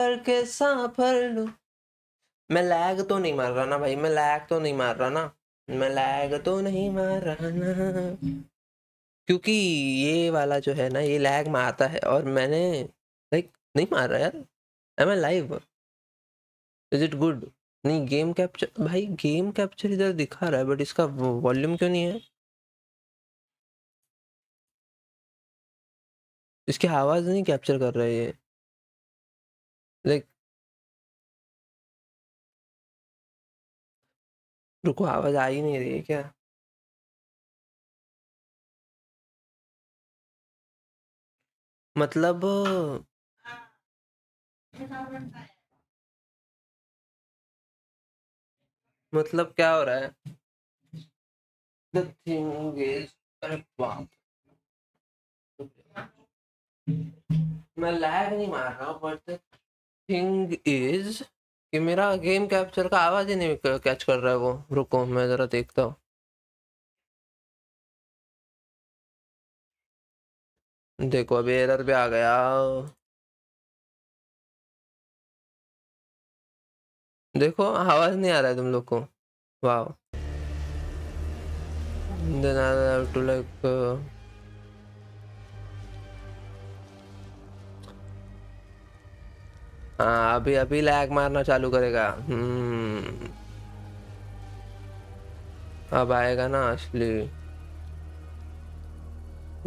करके सांभर लूं। मैं लैग तो नहीं मार रहा ना भाई, मैं लैग तो नहीं मार रहा ना, मैं लैग तो नहीं मार रहा ना, क्योंकि ये वाला जो है ना ये लैग मारता है और मैंने लाइक नहीं मार रहा यार। Am I live? Is it good? नहीं, गेम कैप्चर भाई, गेम कैप्चर इधर दिखा रहा है बट इसका वॉल्यूम क्यों नहीं है? इसकी आवाज नहीं कैप्चर कर रहा है ये, लाइक रुको, आवाज आ ही नहीं रही है क्या? मतलब क्या हो रहा है? The thing is, अरे बाप, मैं लैग नहीं मार रहा हूँ बट द थिंग इज कि मेरा गेम कैप्चर का आवाज ही नहीं कैच कर रहा है वो। रुको मैं जरा देखता हूँ। देखो अभी एरर भी आ गया। देखो आवाज नहीं आ रहा है तुम लोग को। वाह। Then I have to like हाँ अभी अभी लैग मारना चालू करेगा। अब आएगा ना असली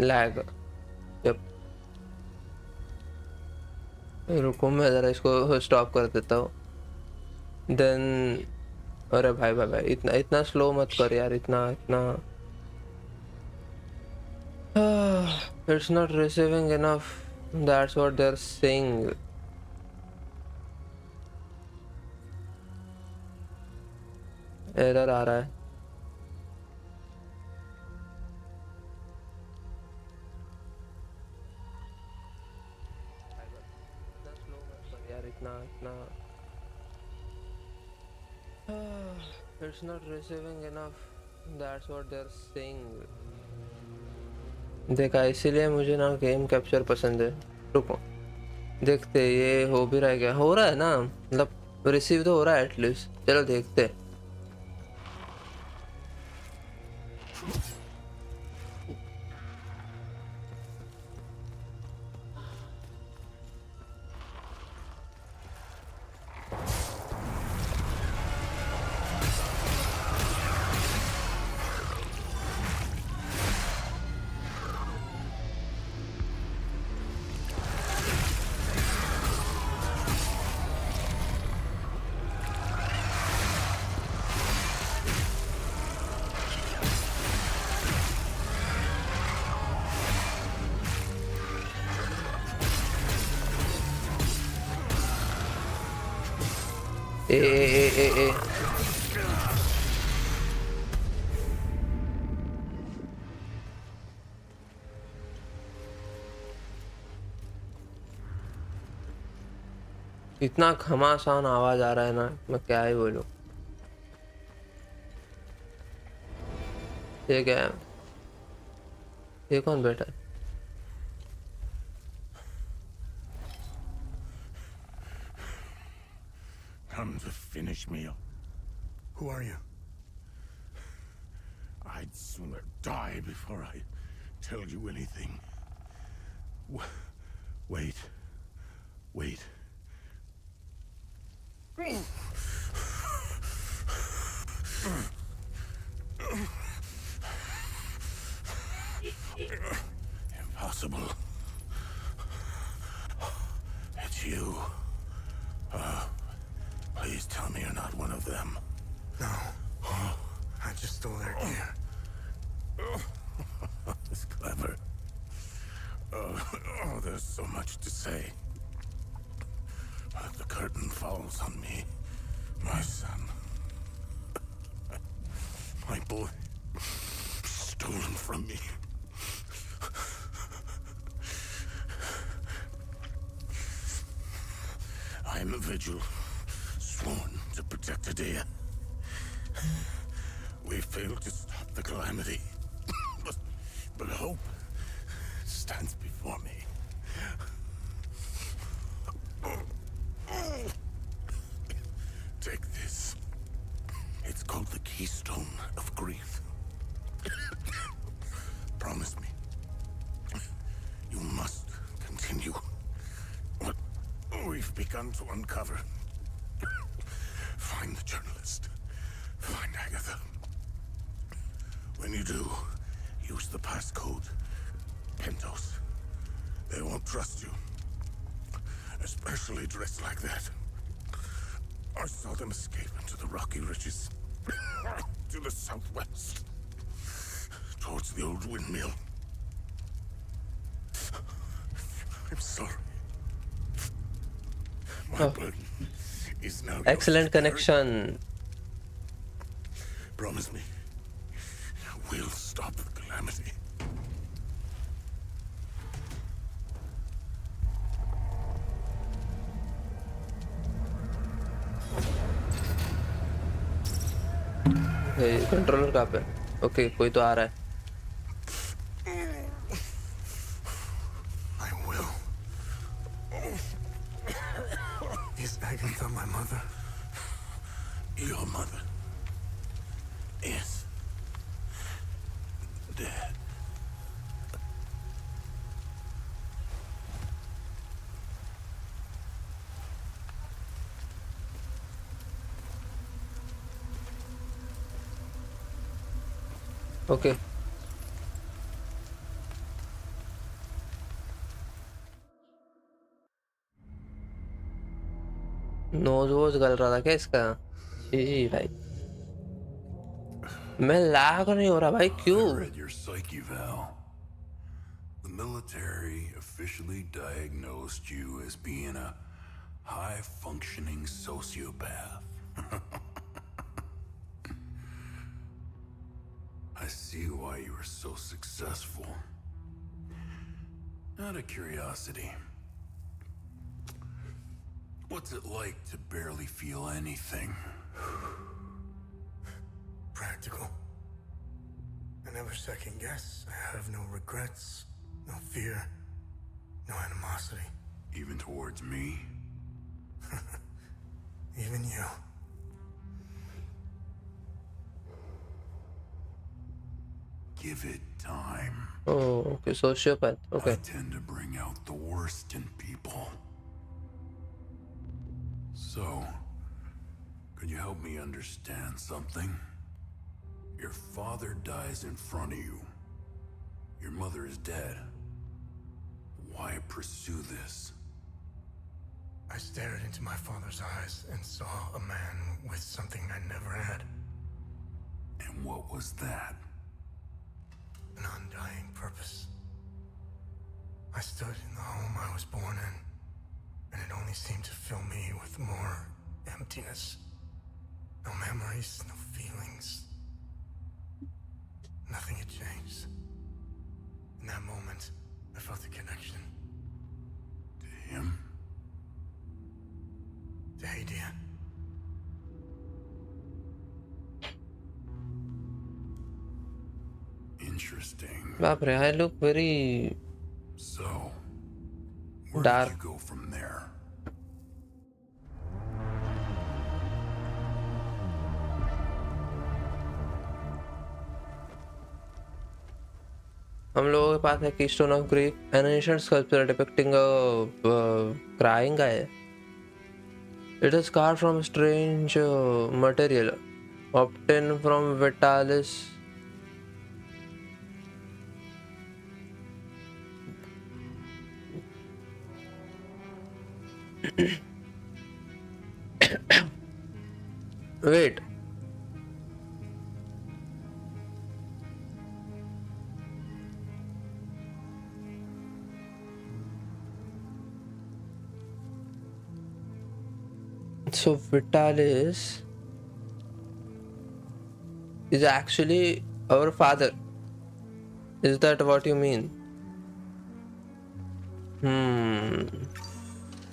लैग। जब रुको मैं जरा इसको स्टॉप कर देता हूँ। देन अरे भाई भाई भाई, इतना इतना स्लो मत कर यार, इतना इतना। It's not receiving enough, that's what they're saying. Error आ रहा है। इतना स्लो मत कर यार, इतना इतना। It's not receiving enough, that's what they're saying. देखा, इसीलिए मुझे ना गेम कैप्चर पसंद है। रुको देखते ये हो भी रहा है क्या? हो रहा है ना, मतलब रिसीव तो हो रहा है एटलीस्ट। चलो देखते। ए इतना घमासान आवाज आ रहा है ना, मैं क्या ही बोलूं। ये क्या है? ये कौन बैठा है? Come to finish me. Who are you? I'd sooner die before I tell you anything. Wait. Wait. Impossible. It's you. Please tell me you're not one of them. No. I just stole their gear. It's clever. Oh, there's so much to say. But the curtain falls on me, my son. My boy, stolen from me. I am a vigil, sworn to protect Adea. We failed to stop the calamity, but hope stands before me. keystone of grief. Promise me. You must continue what we've begun to uncover. Find the journalist. Find Agatha. When you do, use the passcode. Pentos. They won't trust you. Especially dressed like that. I saw them escape into the rocky ridges. To the southwest. Towards the old windmill. I'm sorry. My burden is now yours Excellent to carry. connection. Promise me. We'll stop the calamity. Controller कहाँ पे? Okay, कोई तो आ रहा है. I will. Is Agatha my mother? Your mother is dead. Okay. Nose वोज गल रहा था क्या इसका? जी भाई, मैं लाग नहीं हो रहा भाई, I क्यों? read your psyche val. The military officially diagnosed you as being a high-functioning sociopath. I see why you were so successful. Out of curiosity, what's it like to barely feel anything? Practical. I never second guess. I have no regrets, no fear, no animosity. Even towards me? Even you. Give it time. Oh, okay, sociopath. Okay. I tend to bring out the worst in people. So, could you help me understand something? Your father dies in front of you. Your mother is dead. Why pursue this? I stared into my father's eyes and saw a man with something I never had. And what was that? An undying purpose. I stood in the home I was born in, and it only seemed to fill me with more emptiness. No memories, no feelings. Nothing had changed. In that moment, I felt a connection To him? to Hadia. Interesting. बाप रे, I look very So, where dark. did you go from there? हम लोगों के पास है keystone of grief, an ancient sculpture depicting a crying guy. It is carved from strange material obtained from Vitalis. Wait. So Vitalis is actually our father. Is that what you mean?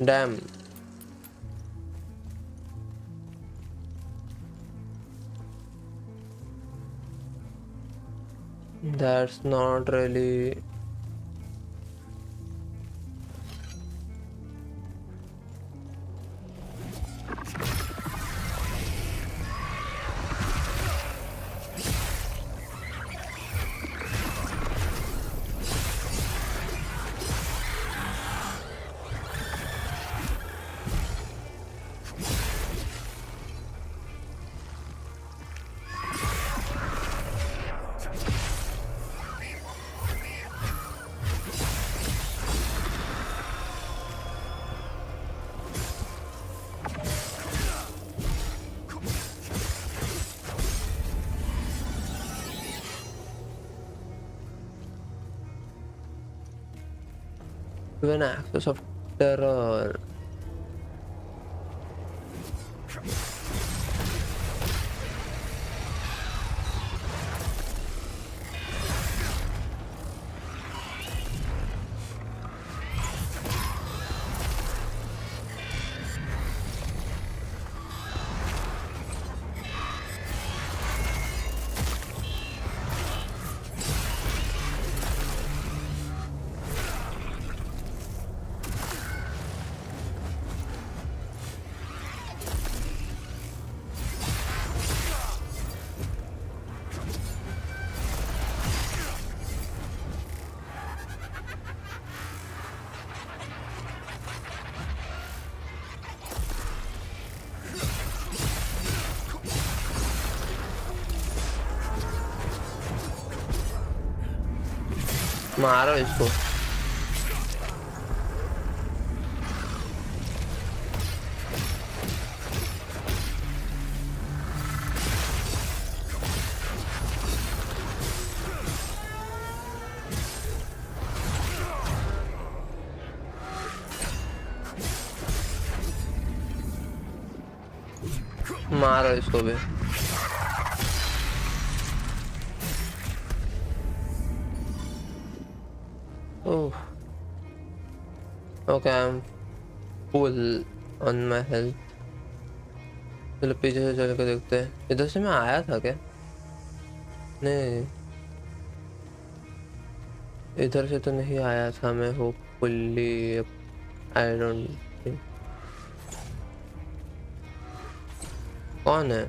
Damn. That's not really. Even access of terror. मारो इसको. मारो इसको भी. Oh, okay, I'm full on my health. चलो पीछे से चल के देखते हैं. इधर से मैं आया था क्या? नहीं, इधर से तो नहीं आया था मैं. Hopefully I don't think. कौन है?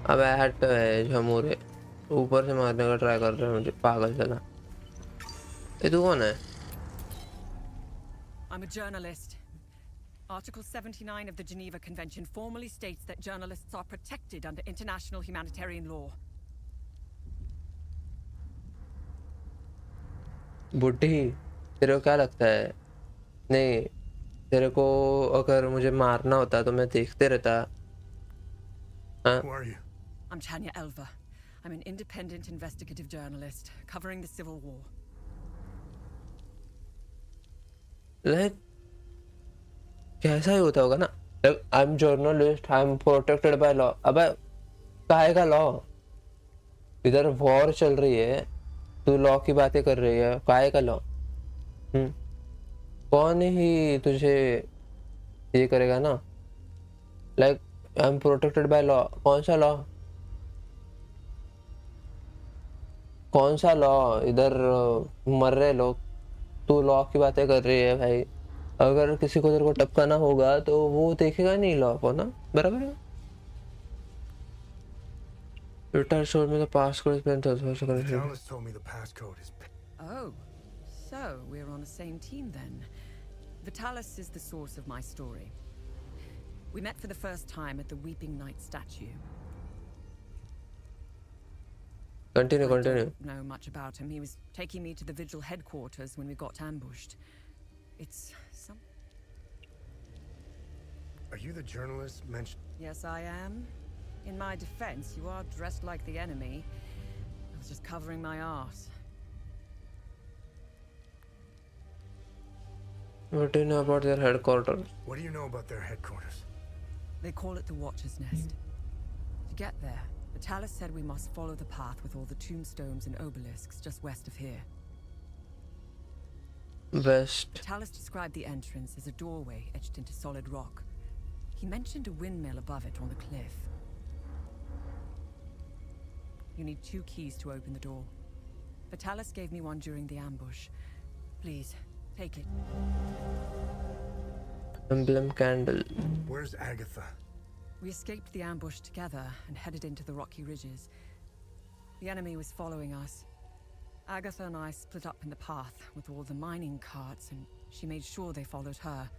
अब हट है झमूरे. ऊपर से मारने का ट्राई कर रहे हैं मुझे. पागल चला. ये तू कौन है? I'm a journalist. Article 79 of the Geneva Convention formally states that journalists are protected under international humanitarian law. बुड्ढी, तेरे को क्या लगता है? नहीं, तेरे को अगर मुझे मारना होता तो मैं देखते रहता. हाँ? Who are you? I'm Tanya Elva. I'm an independent investigative journalist covering the Civil War. Like कैसा ही होता होगा ना. I am journalist, I am protected by law. अबे काहे का लॉ? इधर वॉर चल रही है, तू लॉ की बातें कर रही है. काहे का लॉ? कौन ही तुझे ये करेगा ना. Like I am protected by law. कौन सा लॉ? कौन सा लॉ? इधर मर रहे लोग, तू लॉ की बातें कर रही है भाई. अगर किसी को तेरे को टपकाना होगा तो वो देखेगा नहीं लॉ को ना. बराबर है. Retire showed me the passcode. Vitalis told me the passcode is. Oh, so we're on the same team then. Vitalis is the source of my story. We met for the first time at the Weeping Knight statue. Continue. I don't know much about him. He was taking me to the Vigil headquarters when we got ambushed. It's some... Are you the journalist mentioned? Yes, I am. In my defense, you are dressed like the enemy. I was just covering my arse. What do you know about their headquarters? What do you know about their headquarters? They call it the Watcher's Nest. To get there, Vitalis said we must follow the path with all the tombstones and obelisks just west of here. West. Vitalis described the entrance as a doorway etched into solid rock. He mentioned a windmill above it on the cliff. You need 2 keys to open the door. Vitalis gave me one during the ambush. Please, take it. Emblem candle. Where's Agatha? We escaped the ambush together and headed into the rocky ridges. The enemy was following us. Agatha and I split up in the path with all the mining carts, and she made sure they followed her.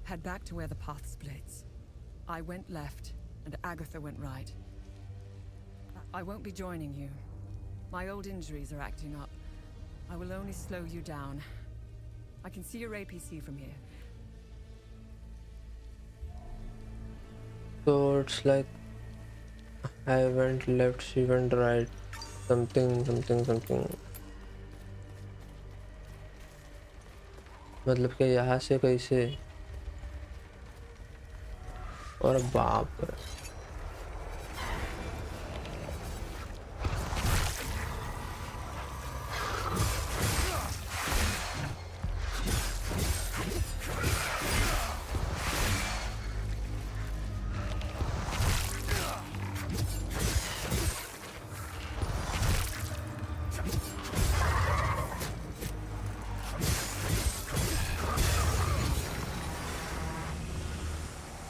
Head back to where the path splits. I went left, and Agatha went right. I won't be joining you. My old injuries are acting up. I will only slow you down. I can see your APC from here. So it's like I went left, she went right. Something. मतलब कि यहाँ से कैसे? और बाप रे.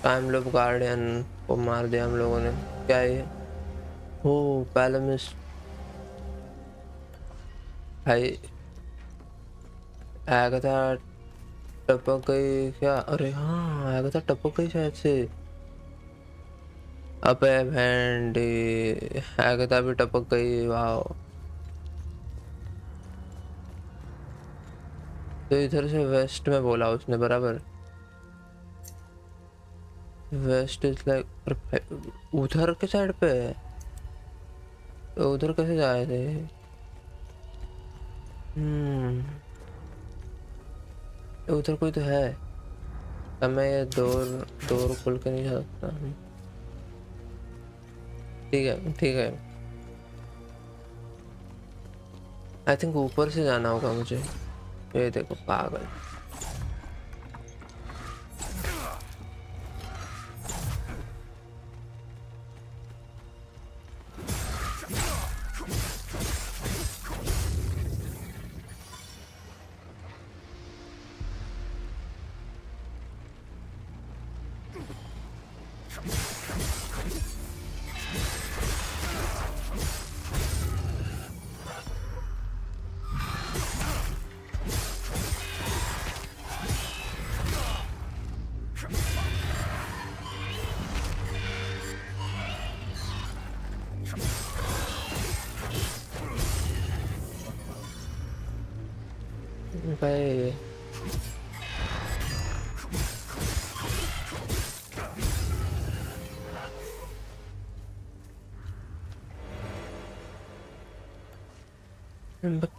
Time loop guardian को मार दिया हम लोगों ने. क्या ये? ओ पैलेमिस भाई. आगता टपक गई क्या? अरे हाँ, आगता टपक गई शायद से. अबे भेंडी, आगता भी टपक गई. वाह. तो इधर से वेस्ट में बोला उसने, बराबर. वेस्ट इज लाइक उधर के साइड पे है. तो उधर कैसे जाए थे? उधर कोई तो है. अब मैं ये डोर खोल के नहीं जा सकता. ठीक है. आई थिंक ऊपर से जाना होगा मुझे. ये देखो पागल. भाई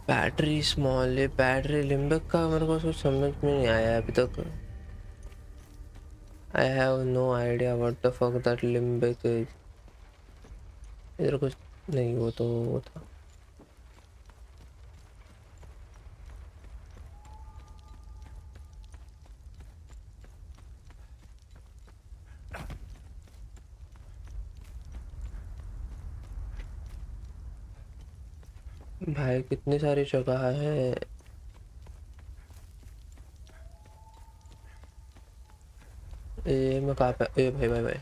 बैटरी स्मॉल है. बैटरी लिम्बिक का मेरे को कुछ समझ में नहीं आया अभी तक. I have no idea what the fuck that limbic is. इधर कुछ नहीं. वो तो वो था. भाई कितनी सारी जगह है. ये मैं कहाँ पे? ए भाई.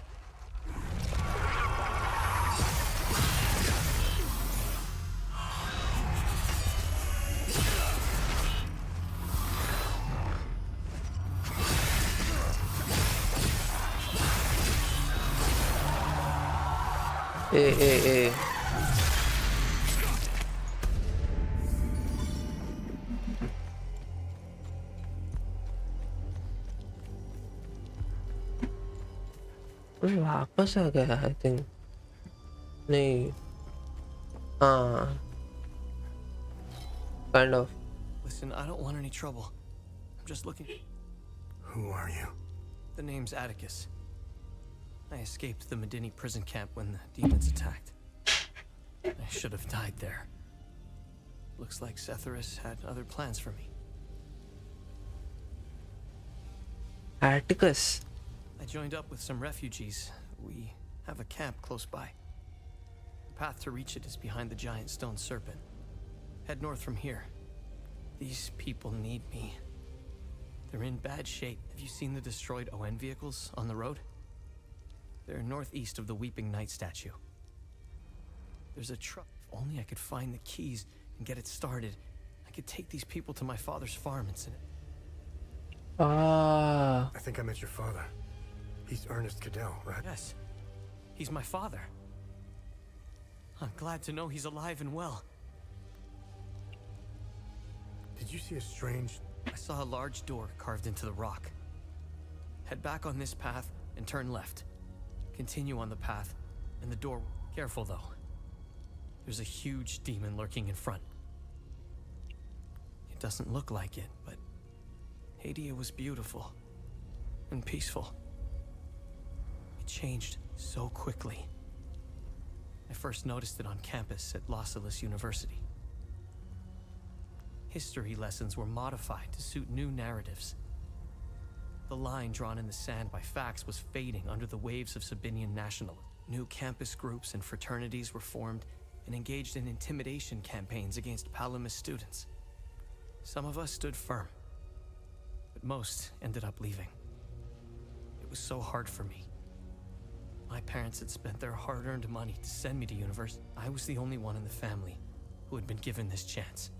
ए वापस आ गया आई थिंक. नहीं. हाँ kind of. Listen, I don't want any trouble. I'm just looking. Who are you? The name's Atticus. I escaped the Medini prison camp when the demons attacked. I should have died there. Looks like Setharus had other plans for me. Atticus. I joined up with some refugees. We have a camp close by. The path to reach it is behind the giant stone serpent. Head north from here. These people need me. They're in bad shape. Have you seen the destroyed ON vehicles on the road? They're northeast of the Weeping Knight statue. There's a truck. If only I could find the keys and get it started, I could take these people to my father's farm and send it. Ah. I think I met your father. He's Ernest Cadell, right? Yes, he's my father. I'm glad to know he's alive and well. Did you see a strange... I saw a large door carved into the rock. Head back on this path and turn left. Continue on the path, and the door... Careful, though. There's a huge demon lurking in front. It doesn't look like it, but... Hadia was beautiful. And peaceful. It changed so quickly. I first noticed it on campus at Los Angeles University. History lessons were modified to suit new narratives. The line drawn in the sand by facts was fading under the waves of Sabinian nationalism. New campus groups and fraternities were formed and engaged in intimidation campaigns against Palamas students. Some of us stood firm, but most ended up leaving. It was so hard for me. My parents had spent their hard-earned money to send me to university. I was the only one in the family who had been given this chance.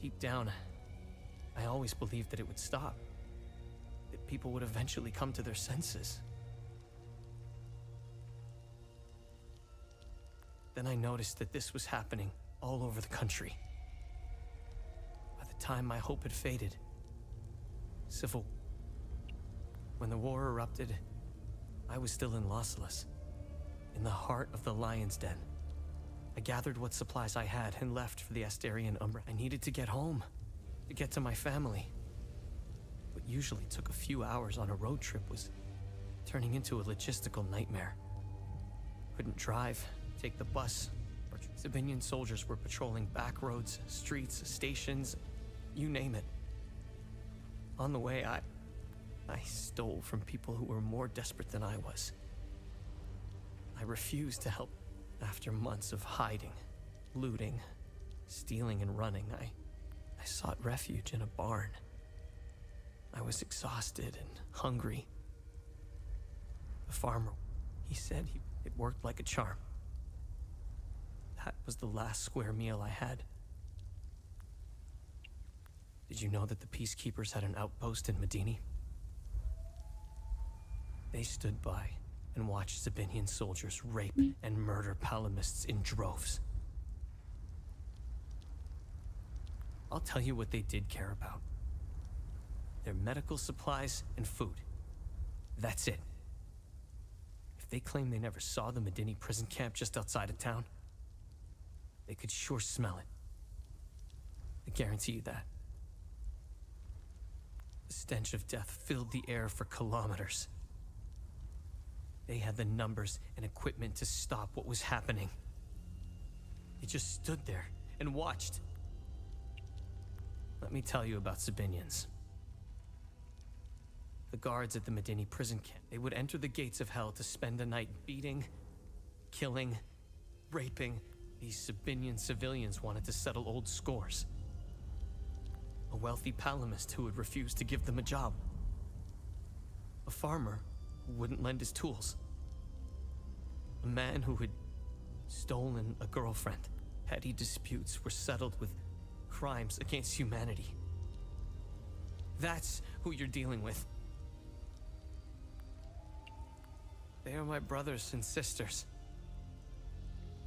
Deep down, I always believed that it would stop. That people would eventually come to their senses. Then I noticed that this was happening all over the country. By the time my hope had faded, when the war erupted, I was still in Los Angeles, in the heart of the Lion's Den. I gathered what supplies I had and left for the Asterian Umbra. I needed to get home, to get to my family. What usually took a few hours on a road trip was turning into a logistical nightmare. Couldn't drive, take the bus. Sabinian soldiers were patrolling back roads, streets, stations, you name it. On the way, I stole from people who were more desperate than I was. I refused to help. After months of hiding, looting, stealing, and running, I sought refuge in a barn. I was exhausted and hungry. The farmer, he said it worked like a charm. That was the last square meal I had. Did you know that the peacekeepers had an outpost in Medini? They stood by and watched Sabinian soldiers rape and murder Palamists in droves. I'll tell you what they did care about. Their medical supplies and food. That's it. If they claim they never saw the Medini prison camp just outside of town, they could sure smell it. I guarantee you that. The stench of death filled the air for kilometers. They had the numbers and equipment to stop what was happening. They just stood there and watched. Let me tell you about Sabinians. The guards at the Medini prison camp, they would enter the gates of hell to spend the night beating, killing, raping. These Sabinian civilians wanted to settle old scores. A wealthy Palamist who would refuse to give them a job. A farmer who wouldn't lend his tools. A man who had stolen a girlfriend. Petty disputes were settled with crimes against humanity. That's who you're dealing with. They are my brothers and sisters.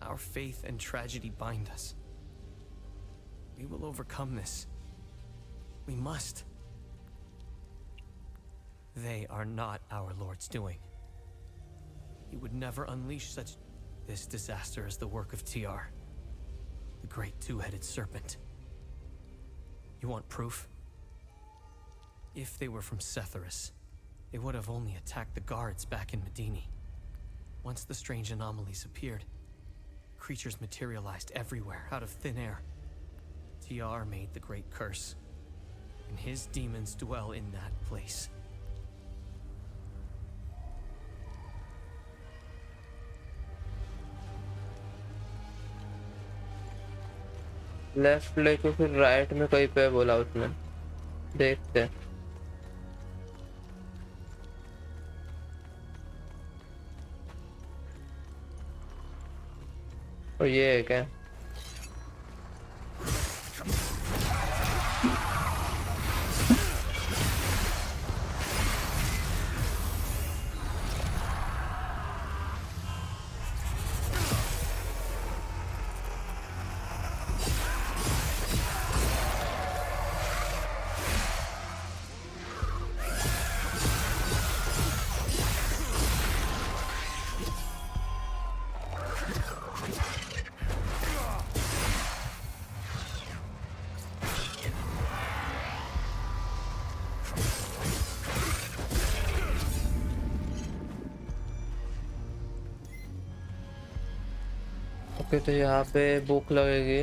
Our faith and tragedy bind us. We will overcome this. We must. They are not our Lord's doing. He would never unleash such... This disaster is the work of TR, the great two-headed serpent. You want proof? If they were from Setharis, they would have only attacked the guards back in Medini. Once the strange anomalies appeared, creatures materialized everywhere out of thin air. TR made the great curse, and his demons dwell in that place. Left लेके फिर right में कहीं पे बोला उसने, देखते हैं। और ये है क्या? ओके, तो यहाँ पे बुक लगेगी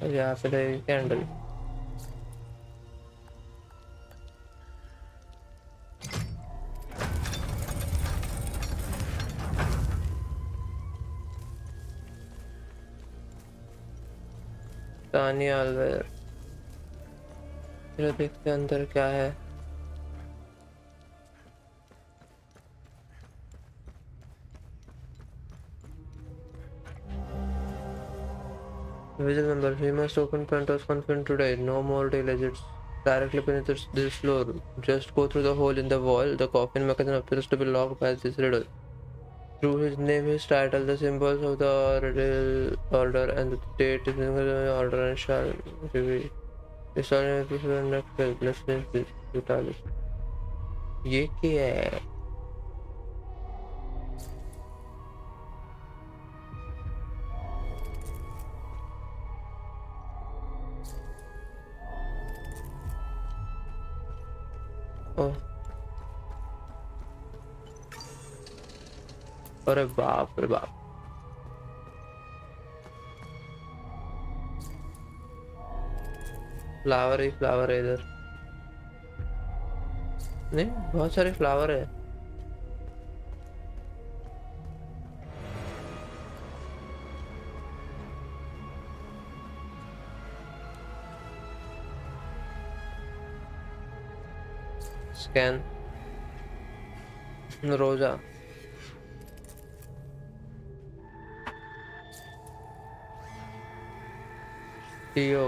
और यहाँ पे लगेगी कैंडल। तानिया अलवेर, चलो देखते हैं अंदर क्या है। Visual member, we must open Pantos coffin today. No more delays. It's directly beneath this floor. Just go through the hole in the wall. The coffin mechanism appears to be locked by this riddle. Through his name, his title, the symbols of the order, and the date is in the order and shall reveal. This order is the next phase. Let's name this Vitalis. ये क्या है? ओह, अरे बाप रे बाप। Flower ही flower है इधर। नहीं, बहुत सारे फ्लावर है। स्कैन रोजा, टियो,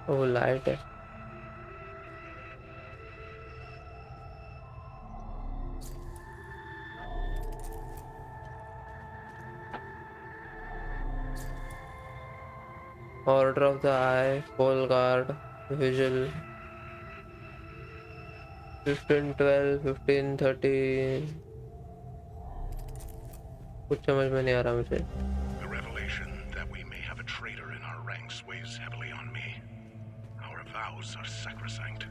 वो लाइट है। Order of the I, full guard, vigil, 15, 12, 15, 13। कुछ समझ में नहीं आ रहा मुझे। The revelation that we may have a traitor in our ranks weighs heavily on me. Our vows are sacrosanct.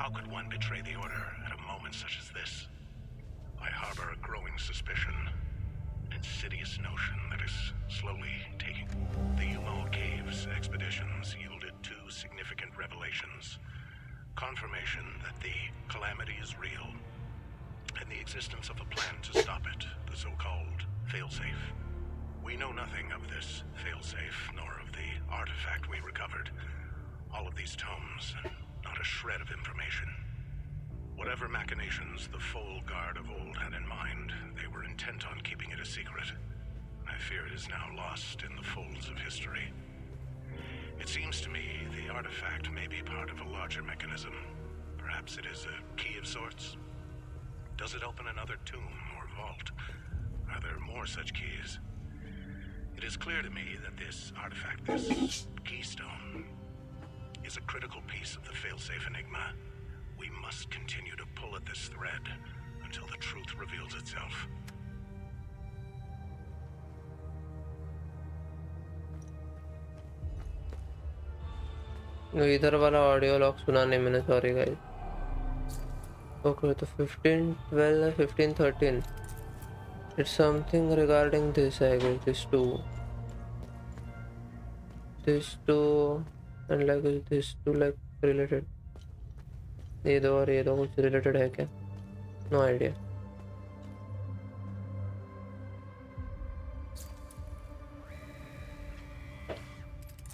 How could one betray the Order at a moment such as this? I harbor a growing suspicion, an insidious notion that is slowly taking. The Umo Caves expeditions yielded two significant revelations. Confirmation that the calamity is real, and the existence of a plan to stop it, the so-called failsafe. We know nothing of this failsafe, nor of the artifact we recovered. All of these tomes, not a shred of information. Whatever machinations the Full Guard of old had in mind, they were intent on keeping it a secret. I fear it is now lost in the folds of history. It seems to me the artifact may be part of a larger mechanism. Perhaps it is a key of sorts. Does it open another tomb or vault? Are there more such keys? It is clear to me that this artifact, this keystone, is a critical piece of the failsafe enigma. We must continue to pull at this thread until the truth reveals itself. इधर वाला audio log सुना नहीं मैंने, sorry guys. Okay, तो 15, 12, 15, 13। It's something regarding this, I guess. This two, and like is this two like related? ये दो और ये दो कुछ related है क्या? No idea.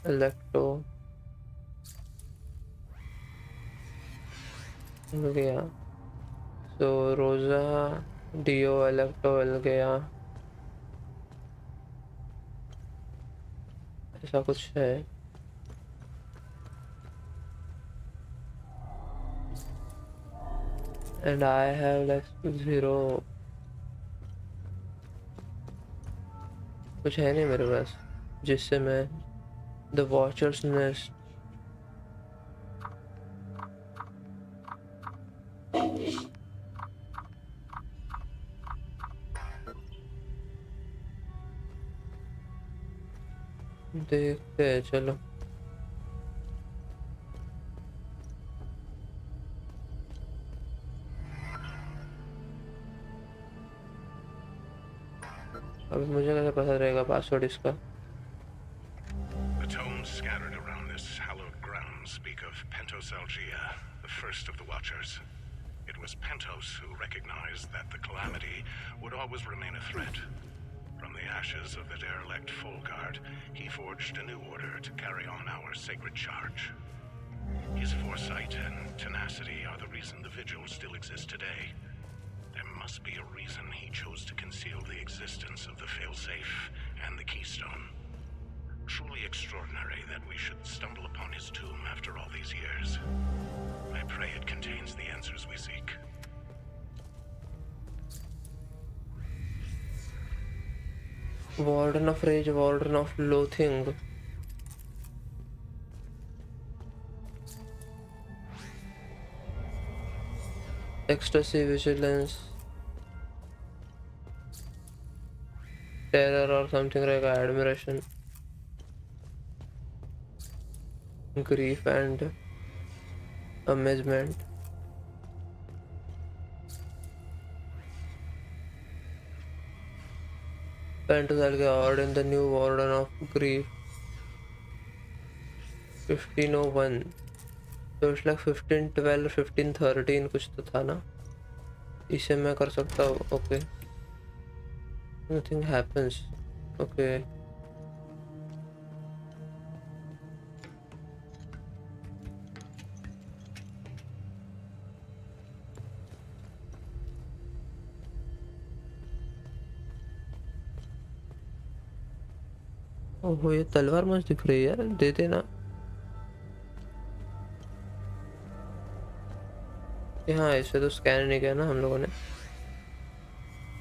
Electo मिल गया। So रोजा, डियो, इलेक्टो मिल गया। ऐसा कुछ है। And I have like 0। कुछ है नहीं मेरे पास जिससे मैं The Watcher's Nest। देखते हैं, चलो। अब मुझे कैसे पता रहेगा पासवर्ड इसका? The tomes scattered around this hallowed ground speak of Pentosalgia, the first of the Watchers. It was Pentos who recognized that the Calamity would always remain a threat. From the ashes of the derelict Folgard, he forged a new order to carry on our sacred charge. His foresight and tenacity are the reason the Vigil still exists today. There must be a reason he chose to conceal the existence of the failsafe and the keystone. Truly extraordinary that we should stumble upon his tomb after all these years. I pray it contains the answers we seek. Warden of Rage, Warden of Loathing. Ecstasy, Vigilance, Terror or something like Admiration, Grief and Amazement. Pentosalgia Orden, the new Warden of Grief. 1501. So it's like 1512, 1513 कुछ तो था ना? इसे मैं कर सकता हूँ. Okay. Nothing happens. Okay. ओहो, ये तलवार मस्त दिख रही है यार, दे देना. हाँ, इसे तो स्कैन नहीं किया ना हम लोगों ने.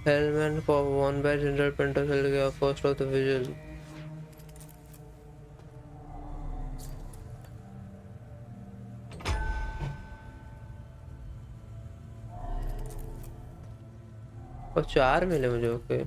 Helmet worn by General Pentosalgia, first of the Vigil. और 4 मिले मुझे. ओके.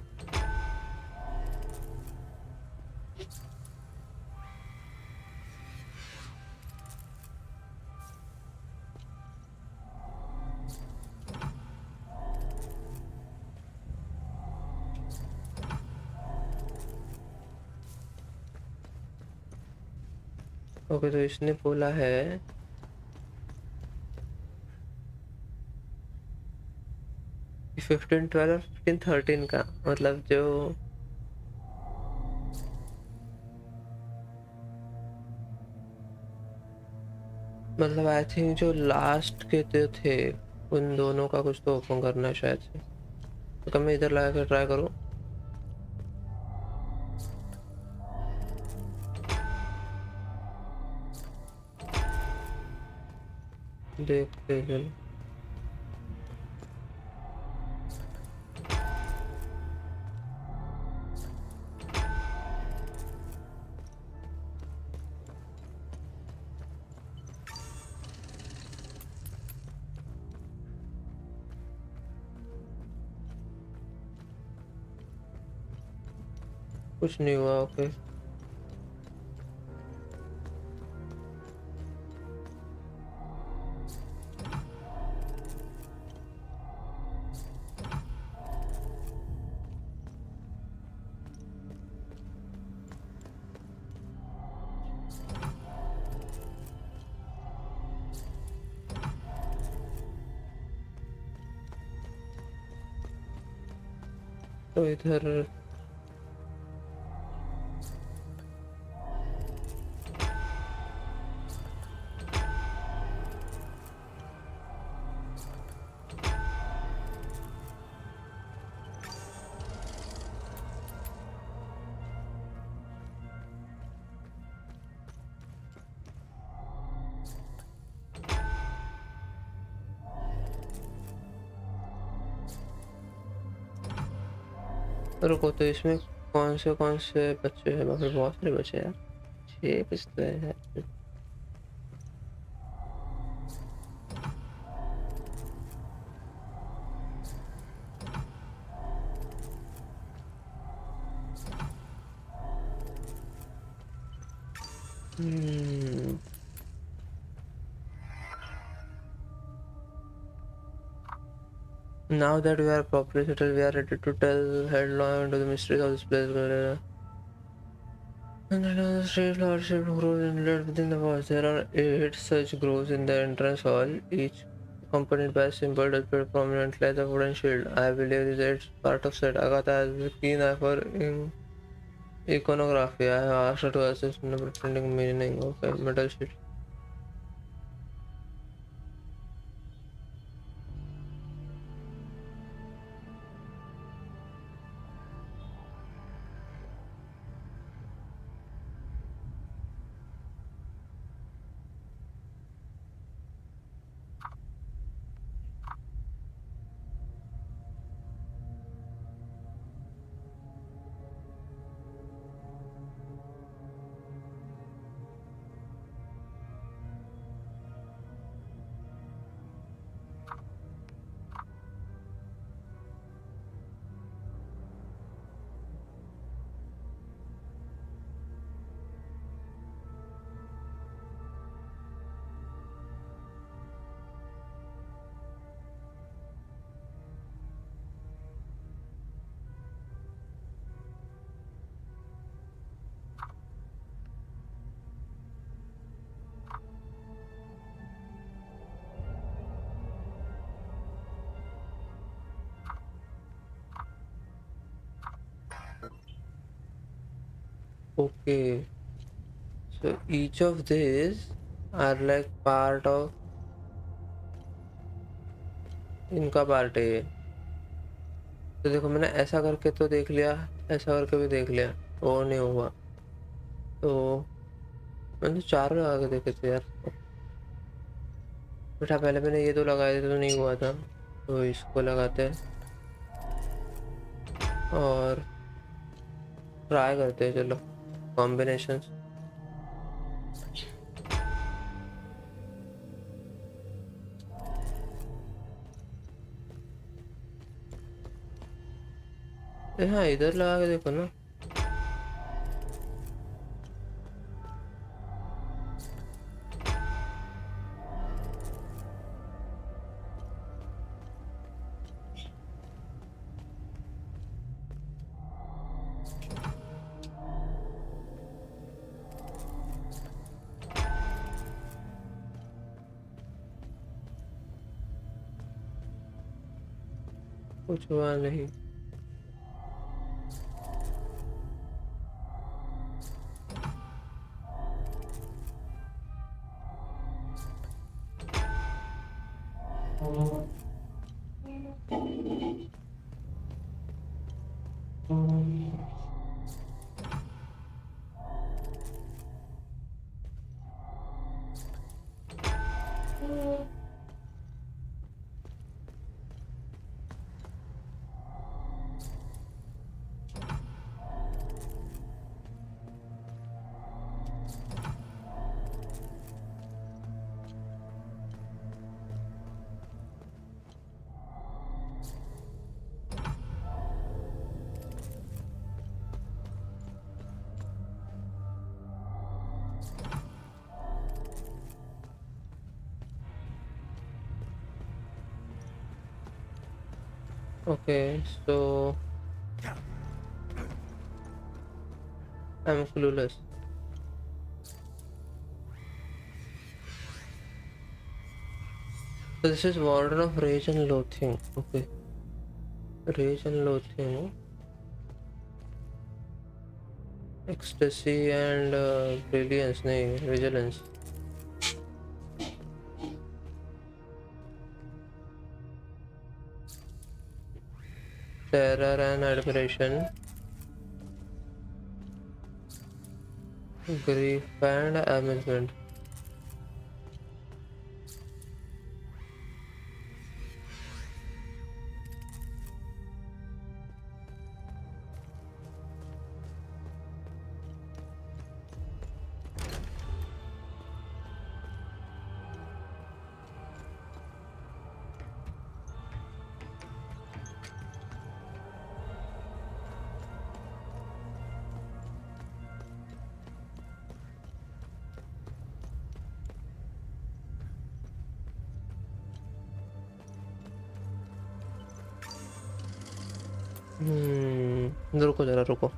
ओके, तो इसने बोला है कि 1512 और 1513 का मतलब जो मतलब आई थिंक जो लास्ट के थे उन दोनों का कुछ तो ओपन करना है शायद से. तो कब मैं इधर लगा कर ट्राई करूँ. देखते चलो. कुछ नहीं हुआ. ओके. तो इधर रुको, तो इसमें कौन से बच्चे हैं? वहाँ पे बहुत सारे बच्चे हैं यार. 6 बचते हैं. Now that we are properly settled, we are ready to tell headlong into the mysteries of this place. And the street large-shaped groves inlet within the walls. There are 8 such groves in the entrance hall, each accompanied by a symbol displayed prominently as a wooden shield. I believe this is part of set. Agatha has a keen eye for iconography. I have asked her to assist in the pretending meaning of a metal sheet. Okay, so each of these are like part of इनका part है ये। तो देखो मैंने ऐसा करके तो देख लिया, ऐसा करके भी देख लिया, वो नहीं हुआ। तो मैंने तो चारों लगा के देखे थे यार। बेटा पहले मैंने ये तो लगाए थे तो नहीं हुआ था, तो इसको लगाते हैं और ट्राई करते हैं। चलो कॉम्बिनेशंस। हाँ इधर लगा के देखो ना। कुछ हुआ नहीं। Okay, so I'm clueless. So this is Warden of Rage and Loathing. Okay, Rage and Loathing, Ecstasy and Brilliance, नहीं, Vigilance. Terror and Admiration, Grief and Amusement. रुको जरा रुको